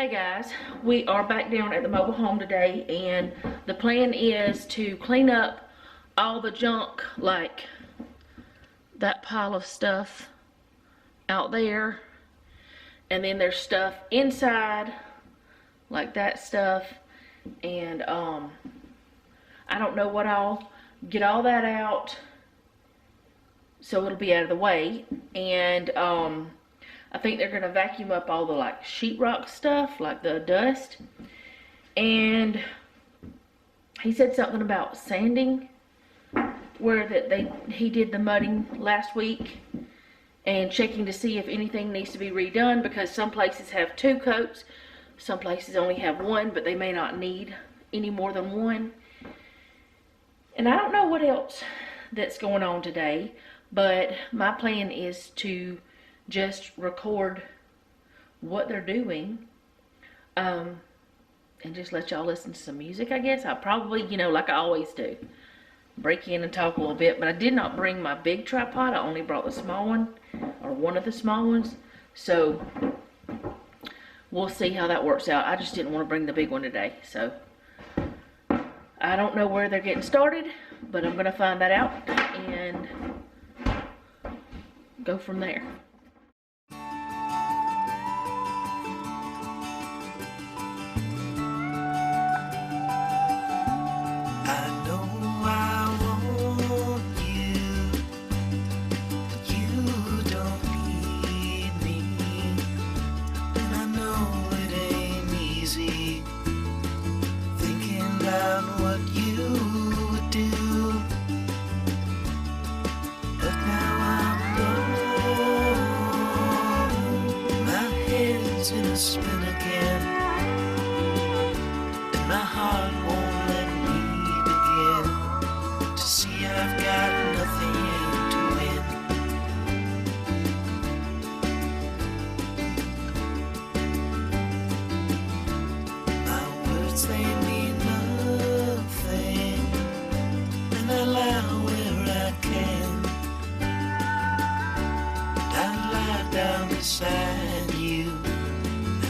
Hey guys, we are back down at the mobile home today, and the plan is to clean up all the junk, like that pile of stuff out there, and then there's stuff inside, like that stuff, and I don't know what I'll get all that out so it'll be out of the way. And I think they're gonna vacuum up all the like sheetrock stuff, like the dust. And he said something about sanding, where he did the mudding last week, and checking to see if anything needs to be redone, because some places have 2 coats, some places only have 1, but they may not need any more than 1. And I don't know what else that's going on today, but my plan is to just record what they're doing, and just let y'all listen to some music, I guess. I probably, like I always do, break in and talk a little bit, but I did not bring my big tripod. I only brought the small one, or one of the small ones, so we'll see how that works out. I just didn't want to bring the big one today, so I don't know where they're getting started, but I'm gonna find that out and go from there. In a spin again, and my heart won't let me begin to see I've got nothing to win. My words, they mean nothing, and I lie where I can. I lie down beside you.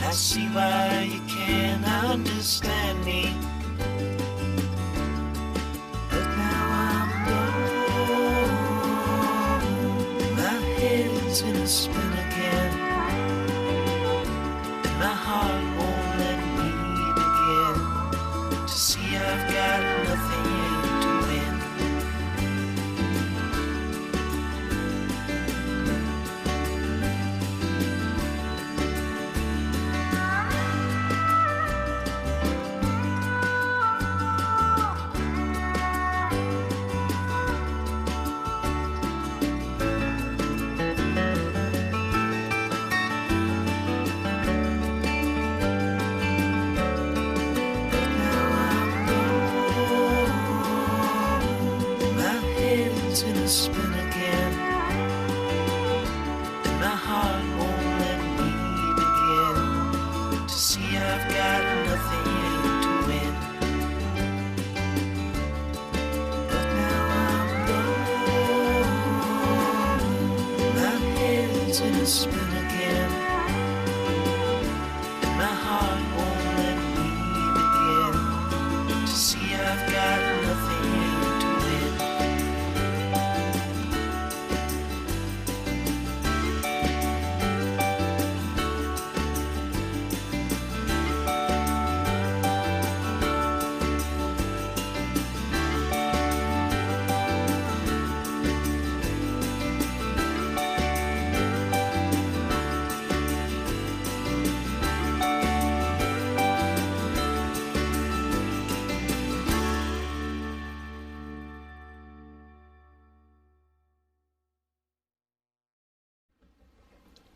I see why you can't understand me, but now I'm gone. My head's in a spin again, and my heart won't let me begin to see I've got nothing to win. In a spin again, and my heart won't let me begin to see I've got nothing to win. But now I'm gone. My head's in a spin again, and my heart won't let me begin to see I've got nothing to win.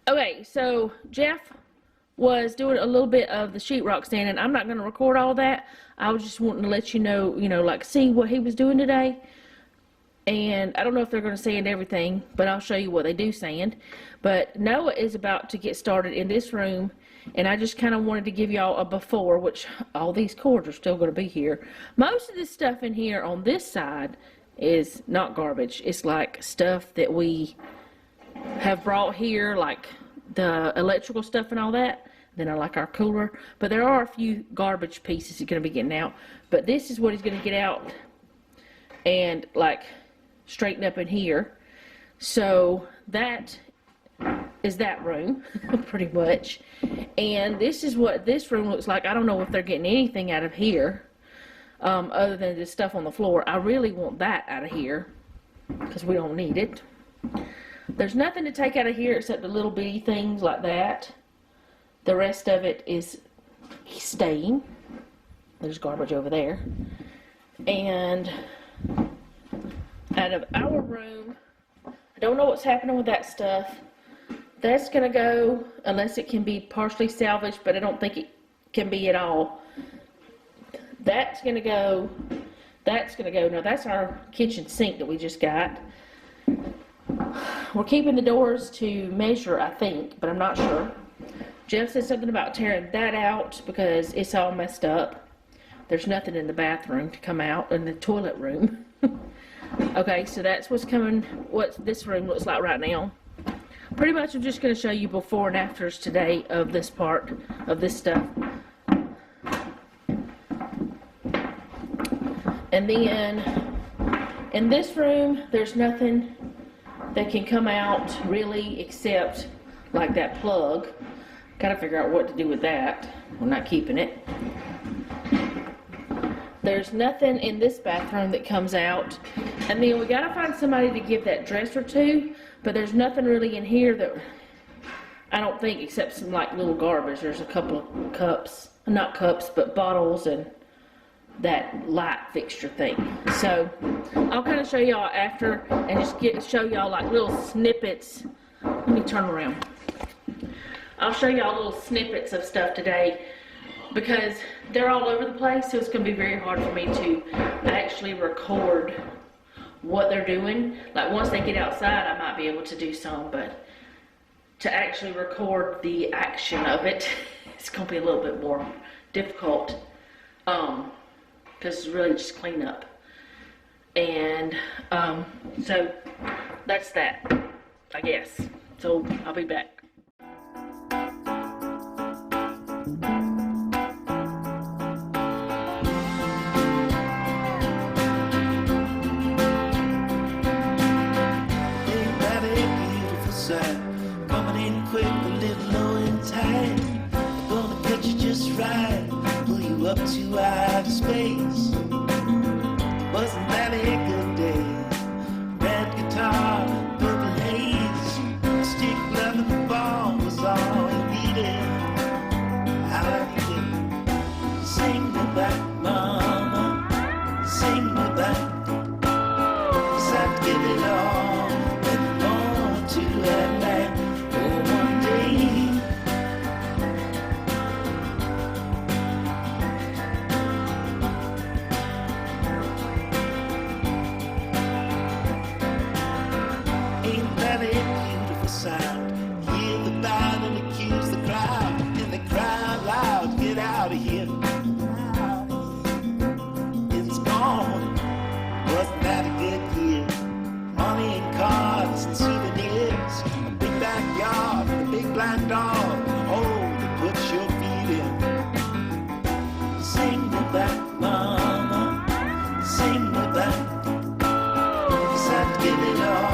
Okay, so Jeff was doing a little bit of the sheetrock sanding. I'm not going to record all that. I was just wanting to let you know, like see what he was doing today. And I don't know if they're going to sand everything, but I'll show you what they do sand. But Noah is about to get started in this room, and I just kind of wanted to give y'all a before, which all these cords are still going to be here. Most of this stuff in here on this side is not garbage. It's like stuff that we have brought here, like the electrical stuff and all that. Then I like our cooler. But there are a few garbage pieces he's going to be getting out. But this is what he's going to get out and like straighten up in here. So that is that room, pretty much. And this is what this room looks like. I don't know if they're getting anything out of here other than the stuff on the floor. I really want that out of here because we don't need it. There's nothing to take out of here except the little bitty things like that. The rest of it is staying. There's garbage over there. And out of our room, I don't know what's happening with that stuff. That's going to go unless it can be partially salvaged, but I don't think it can be at all. That's going to go. That's going to go. Now, that's our kitchen sink that we just got. We're keeping the doors to measure, I think, but I'm not sure. Jeff said something about tearing that out because it's all messed up. There's nothing in the bathroom to come out, in the toilet room. Okay, so that's what's coming, what this room looks like right now. Pretty much I'm just going to show you before and afters today of this part of this stuff. And then in this room, there's nothing that can come out really except like that plug. Gotta figure out what to do with that. I'm not keeping it. There's nothing in this bathroom that comes out. And then we gotta find somebody to give that dresser to, but there's nothing really in here that, I don't think, except some like little garbage. There's a couple of cups, not cups, but bottles and that light fixture thing. So I'll kind of show y'all after and just show y'all like little snippets. Let me turn around. I'll show y'all little snippets of stuff today because they're all over the place, so it's going to be very hard for me to actually record what they're doing. Like once they get outside, I might be able to do some, but to actually record the action of it, it's going to be a little bit more difficult. Because it's really just clean up. And so that's that, I guess. So I'll be back. Coming in quick, a little low in time. Gonna catch you just right, pull you up to outer space. Wasn't that a good day? Red guitar, purple haze, stick love and the ball was all you needed. How you did? Sing me back, mama, sing me back. 'Cause I'd give it all and more to that land. Sound. Hear the band and accuse the crowd, and the crowd loud, get out of here. It's gone. Wasn't that a good year? Money and cars and souvenirs, a big backyard, and a big black dog, a hole to put your feet in. Sing me back, mama, sing me back. 'Cause I'd give it all.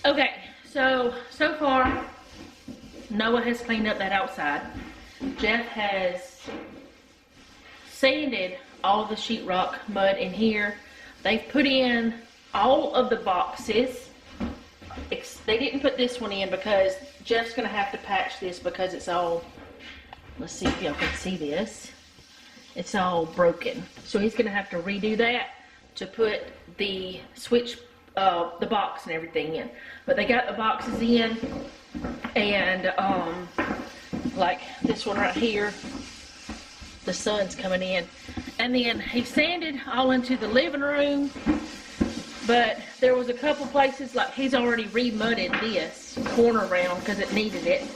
Okay, so far, Noah has cleaned up that outside. Jeff has sanded all the sheetrock mud in here. They've put in all of the boxes. They didn't put this one in because Jeff's gonna have to patch this because it's all, let's see if y'all can see this. It's all broken. So he's gonna have to redo that to put the switch, the box and everything in. But they got the boxes in, and like this one right here, the sun's coming in. And then he sanded all into the living room, but there was a couple places, like he's already remudded this corner around because it needed it.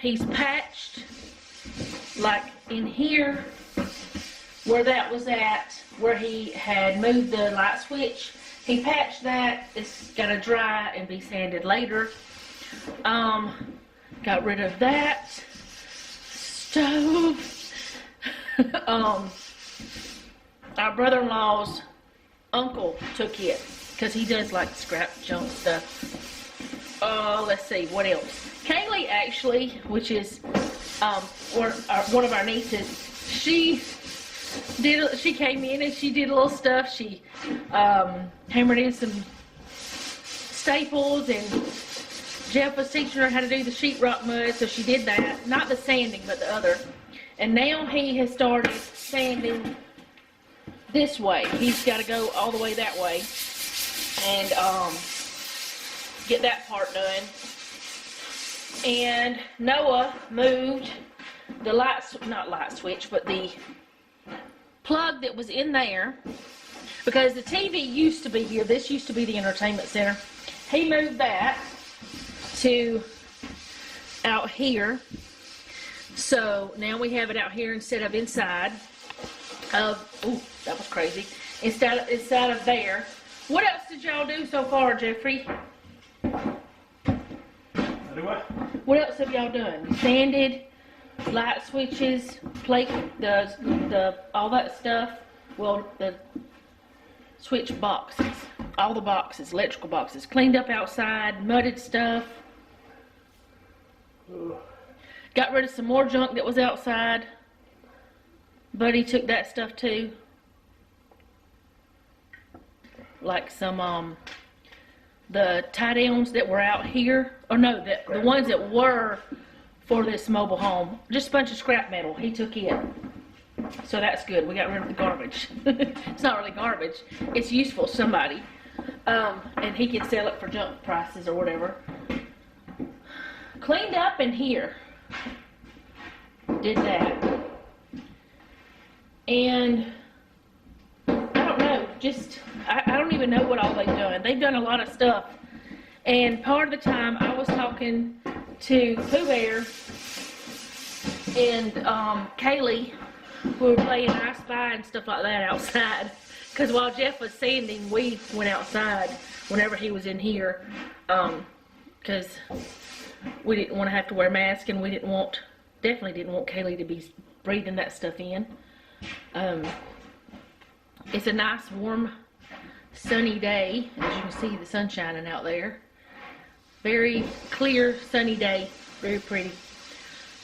He's patched, like in here, where that was at, where he had moved the light switch. He patched that. It's gotta dry and be sanded later. Got rid of that stove. Our brother-in-law's uncle took it because he does like scrap junk stuff. Let's see, what else? Kaylee actually, which is one of our nieces, she came in and she did a little stuff. She hammered in some staples, and Jeff was teaching her how to do the sheetrock mud, so she did that. Not the sanding, but the other. And now he has started sanding this way. He's got to go all the way that way and get that part done. And Noah moved the not light switch, but the plug that was in there, because the TV used to be here. This used to be the entertainment center. He moved that to out here. So now we have it out here instead of inside of, ooh, that was crazy, inside of there. What else did y'all do so far, Jeffrey? Do what? What else have y'all done? Sanded, light switches, plate, the all that stuff. Well, the switch boxes, all the boxes, electrical boxes, cleaned up outside, mudded stuff. Got rid of some more junk that was outside. Buddy took that stuff too. Like some, the tie downs that were out here. Or no, the ones that were for this mobile home. Just a bunch of scrap metal. He took it. So that's good. We got rid of the garbage. It's not really garbage. It's useful to somebody. And he can sell it for junk prices or whatever. Cleaned up in here. Did that. And I don't know, I don't even know what all they've done. They've done a lot of stuff. And part of the time I was talking to Pooh Bear and Kaylee, we were playing I Spy and stuff like that outside. Because while Jeff was sanding, we went outside whenever he was in here. Because we didn't want to have to wear masks, and we definitely didn't want Kaylee to be breathing that stuff in. It's a nice, warm, sunny day. As you can see, the sun shining out there. Very clear, sunny day. Very pretty.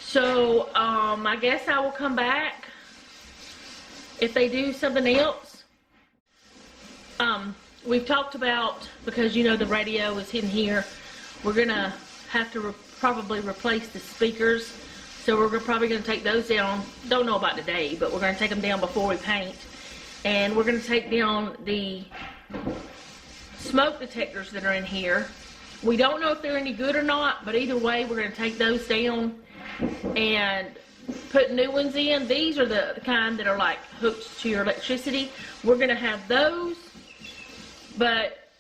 So, I guess I will come back if they do something else. We've talked about, because you know the radio is in here, we're going to have to probably replace the speakers. So we're probably going to take those down. Don't know about today, but we're going to take them down before we paint. And we're going to take down the smoke detectors that are in here. We don't know if they're any good or not, but either way, we're going to take those down and put new ones in. These are the kind that are like hooked to your electricity. We're going to have those, but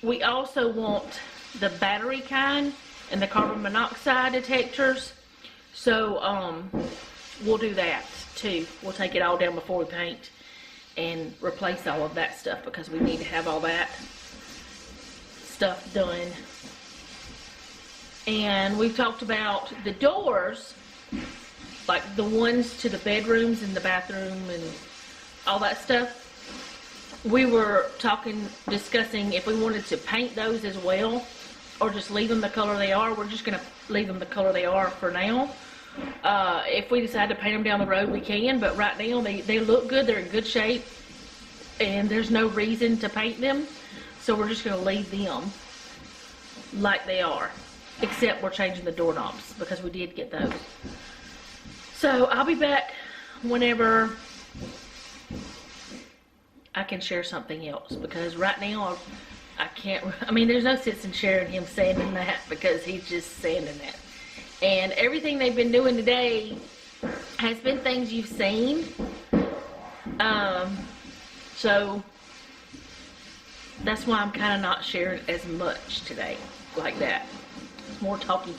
we also want the battery kind and the carbon monoxide detectors. So, we'll do that too. We'll take it all down before we paint and replace all of that stuff because we need to have all that stuff done. And we've talked about the doors, like the ones to the bedrooms and the bathroom and all that stuff. we were discussing if we wanted to paint those as well, or just leave them the color they are. We're just gonna leave them the color they are for now. If we decide to paint them down the road, we can, but right now they look good, they're in good shape, and there's no reason to paint them, so we're just gonna leave them like they are, except we're changing the doorknobs because we did get those. So I'll be back whenever I can share something else, because right now I can't. I mean, there's no sense in sharing him sanding that because he's just sanding that. And everything they've been doing today has been things you've seen. So that's why I'm kind of not sharing as much today like that. It's more talky.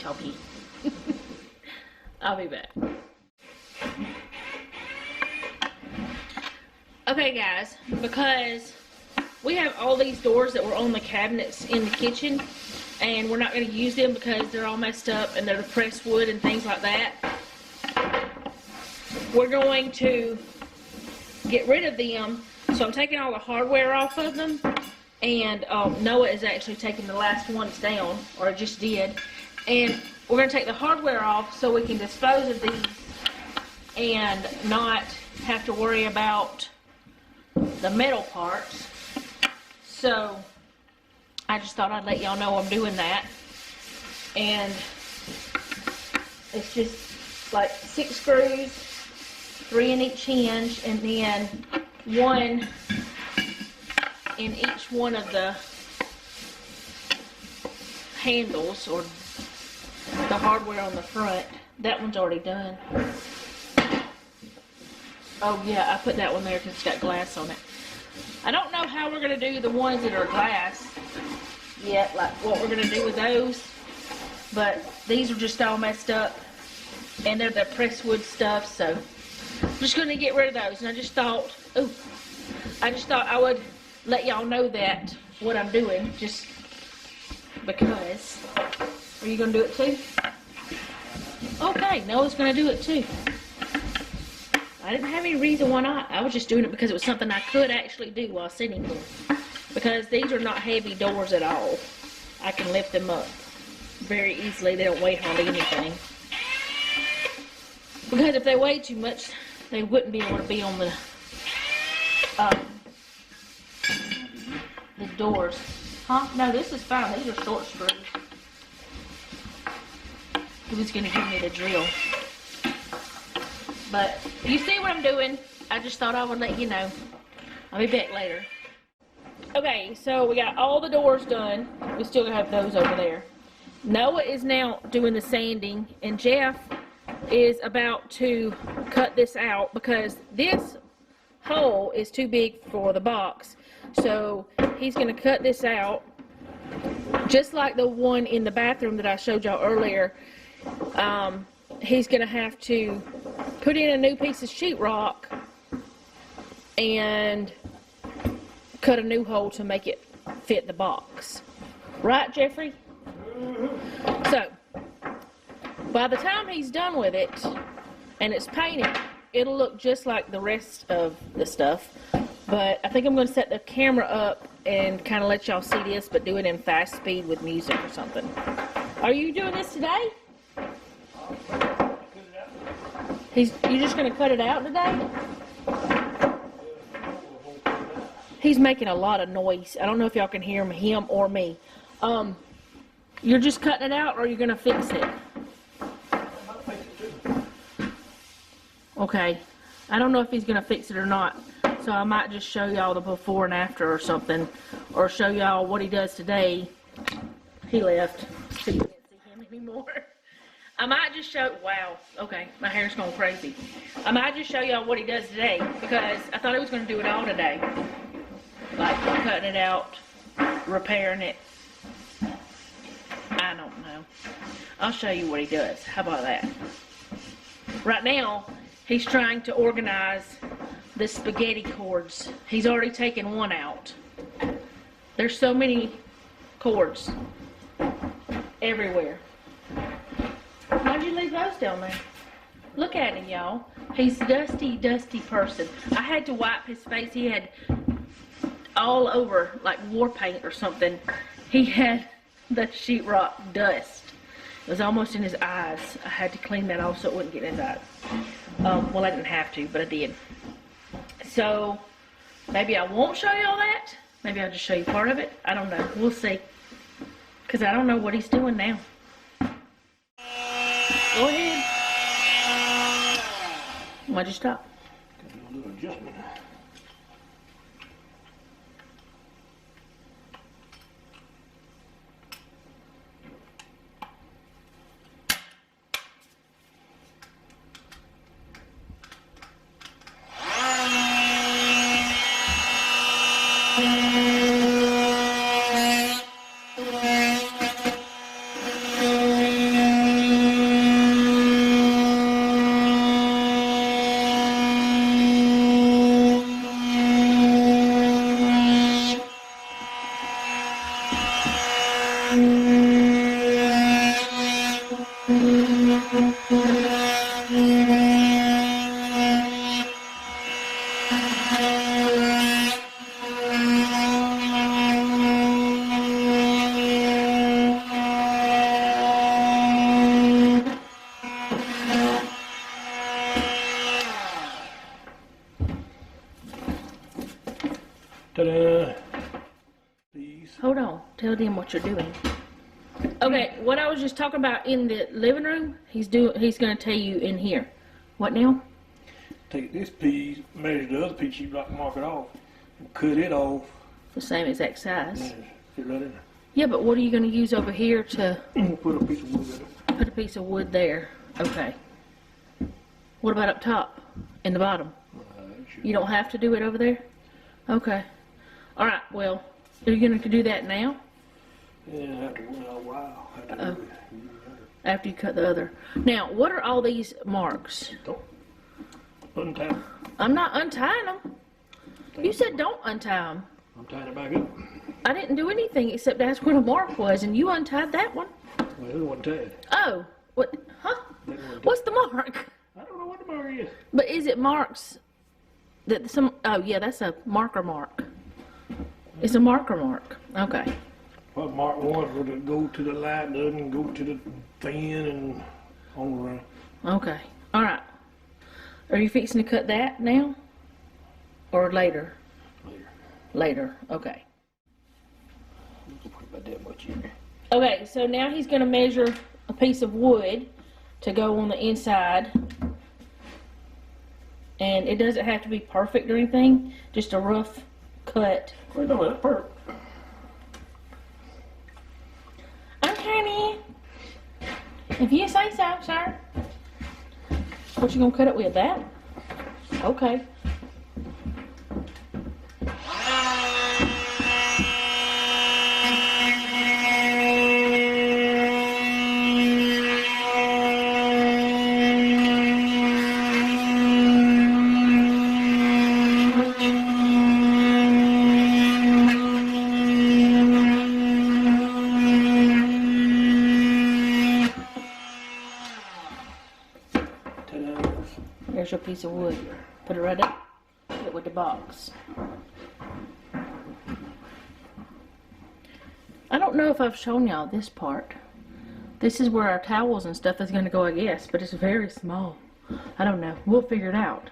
I'll be back. Okay guys, because we have all these doors that were on the cabinets in the kitchen, and we're not going to use them because they're all messed up and they're the pressed wood and things like that. We're going to get rid of them. So I'm taking all the hardware off of them, and Noah is actually taking the last ones down, or just did. And we're going to take the hardware off so we can dispose of these and not have to worry about the metal parts. So I just thought I'd let y'all know I'm doing that. And it's just like 6 screws, 3 in each hinge, and then 1 in each one of the handles, or the hardware on the front. That one's already done. Oh yeah, I put that one there because it's got glass on it. I don't know how we're going to do the ones that are glass yet, like what we're going to do with those. But these are just all messed up, and they're the pressed wood stuff, so I'm just going to get rid of those. And I just thought I would let y'all know that, what I'm doing, just because. Are you going to do it too? Okay, Noah's going to do it too. I didn't have any reason why not. I was just doing it because it was something I could actually do while sitting here. Because these are not heavy doors at all. I can lift them up very easily. They don't weigh hardly anything. Because if they weigh too much, they wouldn't be able to be on the doors. Huh? No, this is fine. These are short screws. He was going to give me the drill. But you see what I'm doing. I just thought I would let you know. I'll be back later. Okay, so we got all the doors done. We still have those over there. Noah is now doing the sanding, and Jeff is about to cut this out because this hole is too big for the box. So he's going to cut this out, just like the one in the bathroom that I showed y'all earlier. He's going to have to put in a new piece of sheetrock and cut a new hole to make it fit the box. Right, Jeffrey? So, by the time he's done with it and it's painted, it'll look just like the rest of the stuff. But I think I'm going to set the camera up and kind of let y'all see this, but do it in fast speed with music or something. Are you doing this today? You just going to cut it out today? He's making a lot of noise. I don't know if y'all can hear him or me. You're just cutting it out, or you're going to fix it? Okay. I don't know if he's going to fix it or not. So I might just show y'all the before and after or something. Or show y'all what he does today. He left. So you can't see him anymore. I might just show, wow, okay, my hair's going crazy. I might just show y'all what he does today, because I thought he was going to do it all today. Like cutting it out, repairing it. I don't know. I'll show you what he does. How about that? Right now, he's trying to organize the spaghetti cords. He's already taken one out. There's so many cords everywhere. Why'd you leave those down there? Look at him, y'all. He's a dusty, dusty person. I had to wipe his face. He had all over, like war paint or something. He had the sheetrock dust. It was almost in his eyes. I had to clean that off so it wouldn't get in his eyes. Well, I didn't have to, but I did. So, maybe I won't show you all that. Maybe I'll just show you part of it. I don't know. We'll see. Because I don't know what he's doing now. Go ahead. Why'd you stop? Got a little adjustment. Ta-da! Please. Hold on. Tell them what you're doing. Okay, what I was just talking about in the living room, he's gonna tell you in here. What now? Take this piece, measure the other piece, sheetrock, mark it off, and cut it off. The same exact size. And fit right in there. Yeah, but what are you gonna use over here to Put a piece of wood in it. put a piece of wood there? Okay. What about up top? In the bottom? You don't have to do it over there? Okay. Alright, well, are you going to do that now? Yeah, after a while. After do it. After you cut the other. Now, what are all these marks? Don't untie them. I'm not untying them. You said don't untie them. I'm tying it back up. I didn't do anything except ask where the mark was, and you untied that one. Well, it wasn't tied. Oh, what? Huh? That wasn't tied. What's the mark? I don't know what the mark is. But is it marks that some? Oh yeah, that's a marker mark. It's a marker mark. Okay. Well, mark one for to go to the light, doesn't go to the fan, and on around. Okay. All right. Are you fixing to cut that now, or later? Later. Later. Okay. Don't put about that much in there. Okay. So now he's going to measure a piece of wood to go on the inside. And it doesn't have to be perfect or anything, just a rough cut. Well, no, that's perfect. Okay, if you say so, sir. What you gonna cut it with? That? Okay. There's your piece of wood. Put it right up. Put it with the box. I don't know if I've shown y'all this part. This is where our towels and stuff is going to go, I guess, but it's very small. I don't know. We'll figure it out.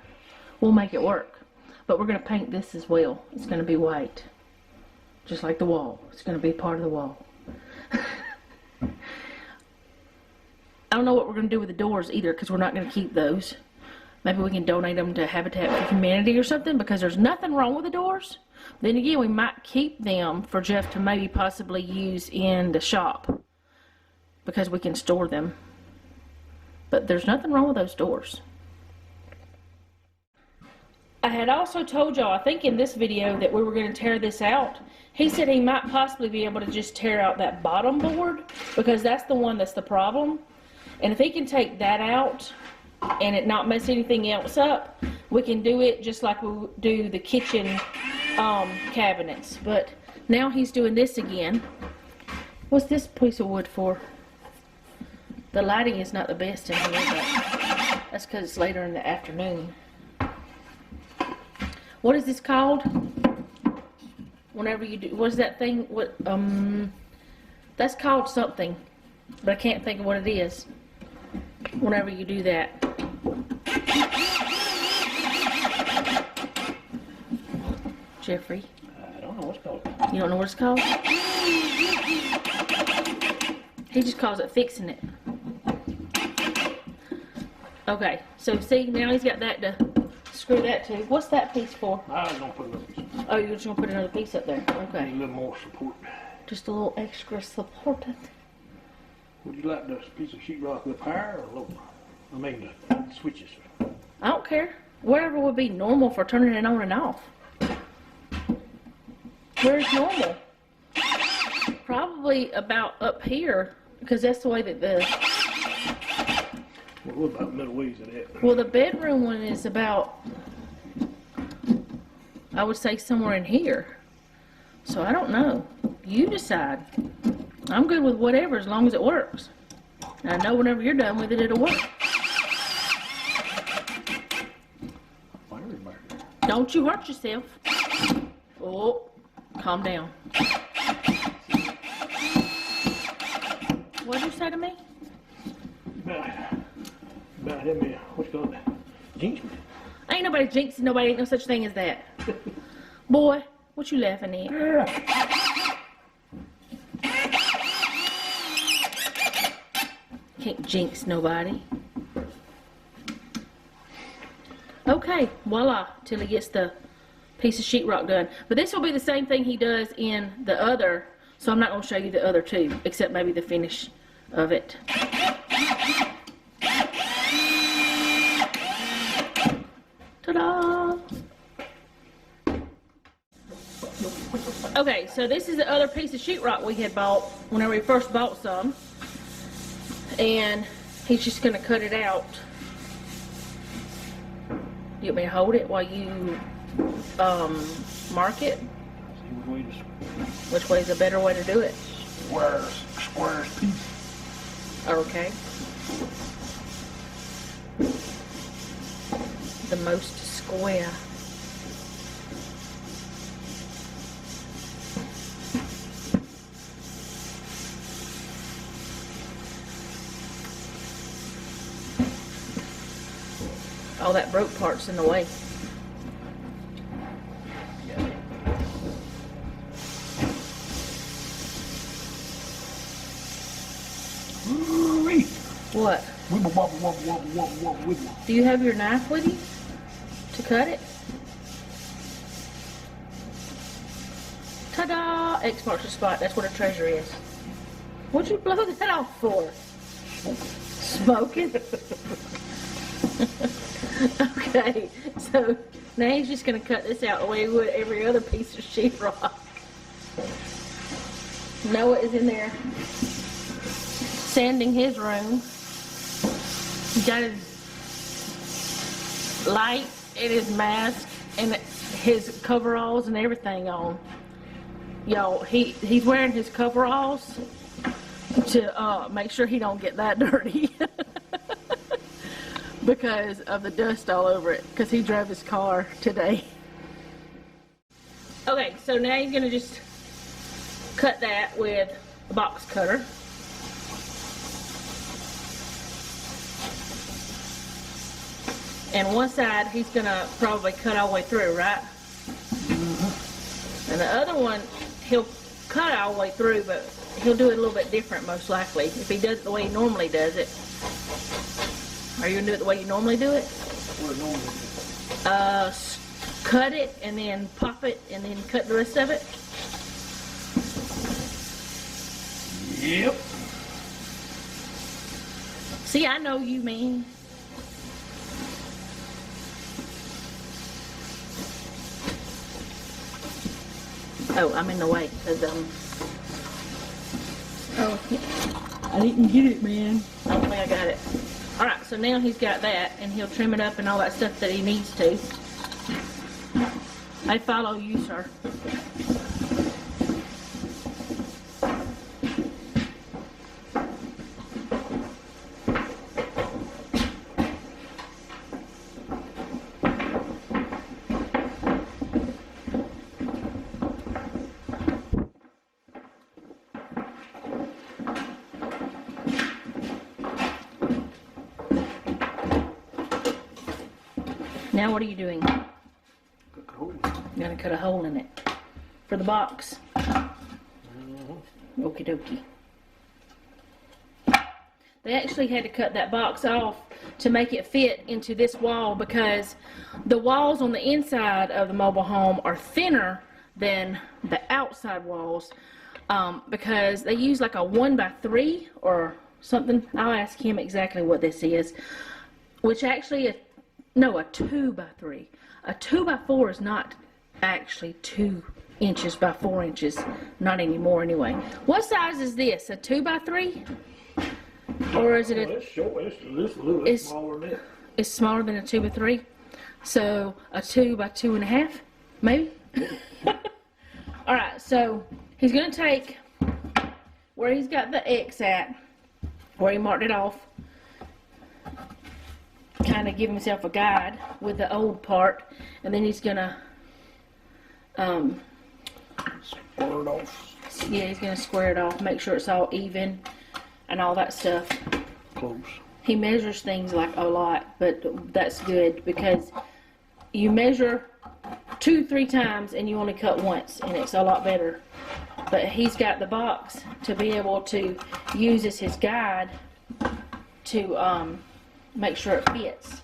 We'll make it work. But we're going to paint this as well. It's going to be white. Just like the wall. It's going to be part of the wall. I don't know what we're going to do with the doors either, because we're not going to keep those. Maybe we can donate them to Habitat for Humanity or something, because there's nothing wrong with the doors. Then again, we might keep them for Jeff to maybe possibly use in the shop, because we can store them. But there's nothing wrong with those doors. I had also told y'all, I think in this video, that we were going to tear this out. He said he might possibly be able to just tear out that bottom board, because that's the one that's the problem. And if he can take that out and it not mess anything else up, we can do it just like we do the kitchen cabinets. But now he's doing this again. What's this piece of wood for? The lighting is not the best in here, but that's because it's later in the afternoon. What is this called? whenever you do, what's that thing, that's called something, but I can't think of what it is, whenever you do that. Jeffrey, I don't know what's called. you don't know what it's called? He just calls it fixing it. Okay, so see, now he's got that to screw that to. What's that piece for? I was gonna put another piece. Oh, you're just gonna put another piece up there. Need Okay. a little more support. Just a little extra support. Would you like this piece of sheetrock up higher or lower? I mean the switches. I don't care. Whatever would be normal for turning it on and off. Where's normal? Probably about up here, because that's the way that the, Well, what about middle ways of that? well, the bedroom one is about, I would say somewhere in here. So I don't know. You decide. I'm good with whatever as long as it works. And I know whenever you're done with it, it'll work. Fire back there. Don't you hurt yourself. Oh, calm down. What'd you say to me? About him, what's called jinx me. Ain't nobody jinxing nobody. Ain't no such thing as that. Boy, what you laughing at? Can't jinx nobody. Okay, voila, till he gets the piece of sheetrock done. But this will be the same thing he does in the other, so I'm not going to show you the other two, except maybe the finish of it. Ta-da! Okay, so this is the other piece of sheetrock we had bought whenever we first bought some. And he's just going to cut it out. You want me to hold it while you mark it? See which way to Which way is a better way to do it? squares piece. Okay. The most square. All that broke part's in the way. Ooh-wee. What? Wibble, wobble, wobble, wobble, wobble, wobble, wibble. Do you have your knife with you to cut it? Ta-da! X marks the spot. That's what a treasure is. What'd you blow that off for? Smoking? Okay, so now he's just going to cut this out the way he would every other piece of sheetrock. Noah is in there sanding his room. He got his light and his mask and his coveralls and everything on. Y'all, he's wearing his coveralls to make sure he don't get that dirty. Because of the dust all over it, because he drove his car today. Okay, so now he's going to just cut that with a box cutter. And one side he's going to probably cut all the way through, right? And the other one he'll cut all the way through, but he'll do it a little bit different most likely. If he does it the way he normally does it. Are you going to do it the way you normally do it? What it normally is. Cut it and then pop it and then cut the rest of it. Yep. See, I know you, man. Oh, I'm in the way because oh, I didn't get it, man. I don't think I got it. All right, so now he's got that, and he'll trim it up and all that stuff that he needs to. I follow you, sir. Now what are you doing? Cut the hole. You're gonna cut a hole in it for the box. Okie dokie. They actually had to cut that box off to make it fit into this wall because the walls on the inside of the mobile home are thinner than the outside walls because they use like a 1x3 or something. I'll ask him exactly what this is, which actually, a 2x3. A 2x4 is not actually 2 inches by 4 inches, not anymore anyway. What size is this? A 2x3? Or is it a... It's short. It's a little smaller than that. It's smaller than a 2x3. So a 2x2.5, maybe? Alright, so he's going to take where he's got the X at, where he marked it off, kind of give himself a guide with the old part, and then he's going to Square it off. yeah, he's going to square it off, make sure it's all even and all that stuff. Close. He measures things like a lot, but that's good because you measure 2-3 times and you only cut once, and it's a lot better. But he's got the box to be able to use as his guide to make sure it fits.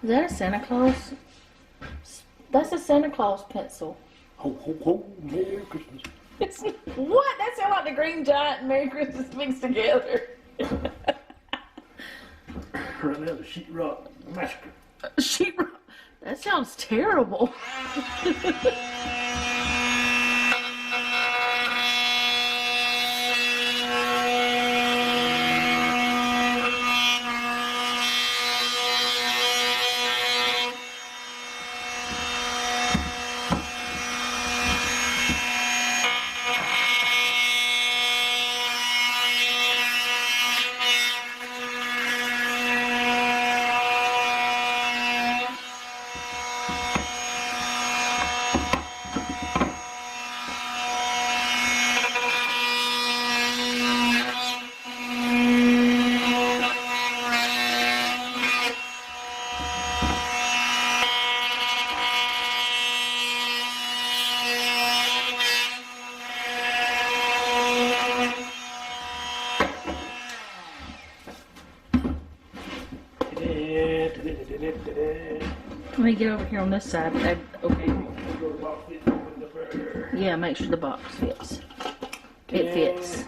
Is that a Santa Claus? That's a Santa Claus pencil. Ho, ho, ho, Merry Christmas. It's, what? That sounds like the Green Giant and Merry Christmas mixed together. Right now, the Sheetrock Massacre. Sheetrock. That sounds terrible. Let me get over here on this side. Okay. Yeah, make sure the box fits. It fits.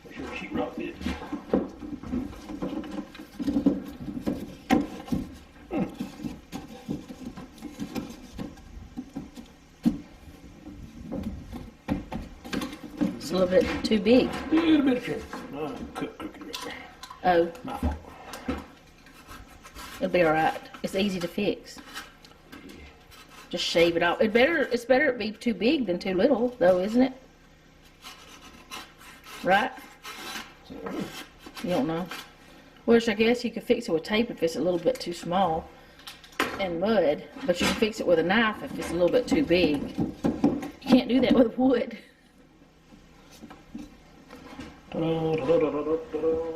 Make sure the Sheetrock fits. It's a little bit too big. A little bit of trim. Cut crooked right there. Oh, My fault. it'll be alright. It's easy to fix. Just shave it off. It's better it be too big than too little, though, isn't it? Right? You don't know. Which I guess you could fix it with tape if it's a little bit too small and mud, but you can fix it with a knife if it's a little bit too big. You can't do that with wood. Ta-da, ta-da, ta-da, ta-da.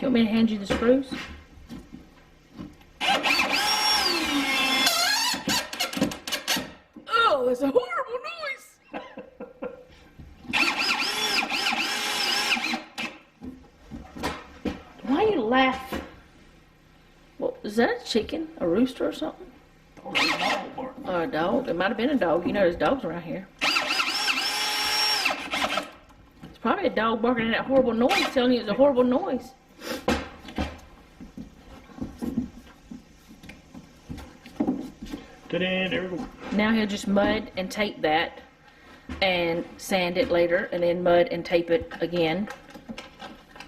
Do you want me to hand you the screws? Oh, that's a horrible noise! Why you laugh? Well, is that a chicken? A rooster or something? Oh, that's all, boy. a dog. It might have been a dog. You know there's dogs around here. It's probably a dog barking at that horrible noise, telling you it's a horrible noise. Ta-da, there we go. Now he'll just mud and tape that and sand it later, and then mud and tape it again,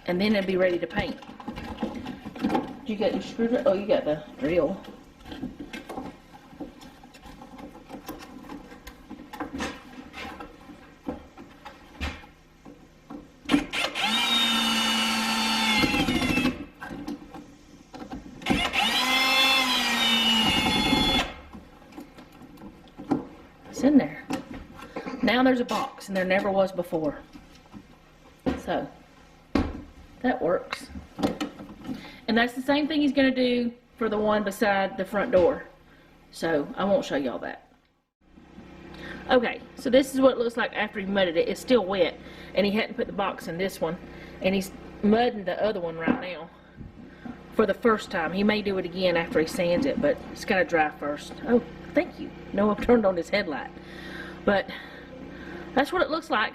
and then it'll be ready to paint. You got your screwdriver? Oh, you got the drill. It's in there. Now there's a box, and there never was before. So, that works. And that's the same thing he's going to do for the one beside the front door. So, I won't show y'all that. Okay, so this is what it looks like after he mudded it. It's still wet, and he hadn't put the box in this one. And he's mudding the other one right now for the first time. He may do it again after he sands it, but it's got to dry first. Oh, thank you. Noah turned on his headlight. But that's what it looks like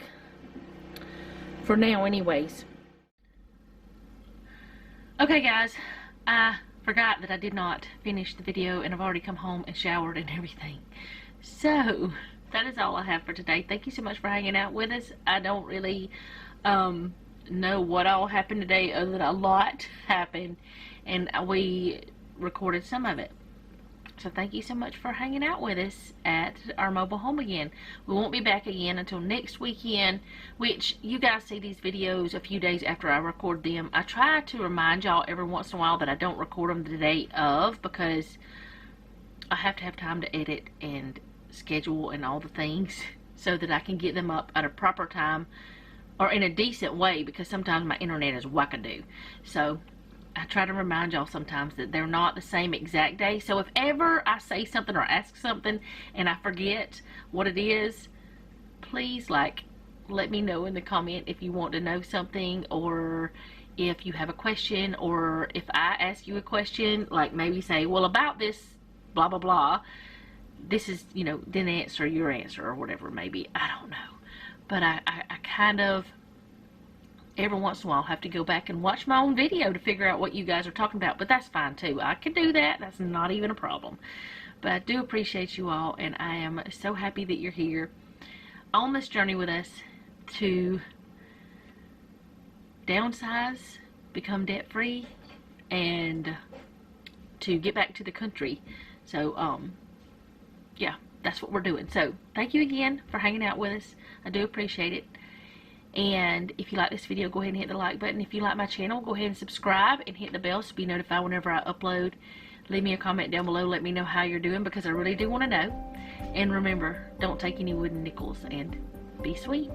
for now anyways. Okay guys, I forgot that I did not finish the video, and I've already come home and showered and everything. So, that is all I have for today. Thank you so much for hanging out with us. I don't really know what all happened today, other than a lot happened, and we recorded some of it. So thank you so much for hanging out with us at our mobile home again. We won't be back again until next weekend, which you guys see these videos a few days after I record them. I try to remind y'all every once in a while that I don't record them the day of, because I have to have time to edit and schedule and all the things so that I can get them up at a proper time or in a decent way, because sometimes my internet is wackadoo. So I try to remind y'all sometimes that they're not the same exact day. So if ever I say something or ask something and I forget what it is, please let me know in the comment if you want to know something, or if you have a question, or if I ask you a question, like maybe say, well, about this blah blah blah, this is, you know, then answer your answer or whatever, maybe. I don't know. But I kind of every once in a while have to go back and watch my own video to figure out what you guys are talking about, but that's fine too. I can do that. That's not even a problem. But I do appreciate you all, and I am so happy that you're here on this journey with us to downsize, become debt free, and to get back to the country. So yeah, that's what we're doing. So thank you again for hanging out with us. I do appreciate it. And if you like this video, go ahead and hit the like button. If you like my channel, go ahead and subscribe and hit the bell to be notified whenever I upload. Leave me a comment down below. Let me know how you're doing, because I really do want to know. And remember, don't take any wooden nickels, and be sweet.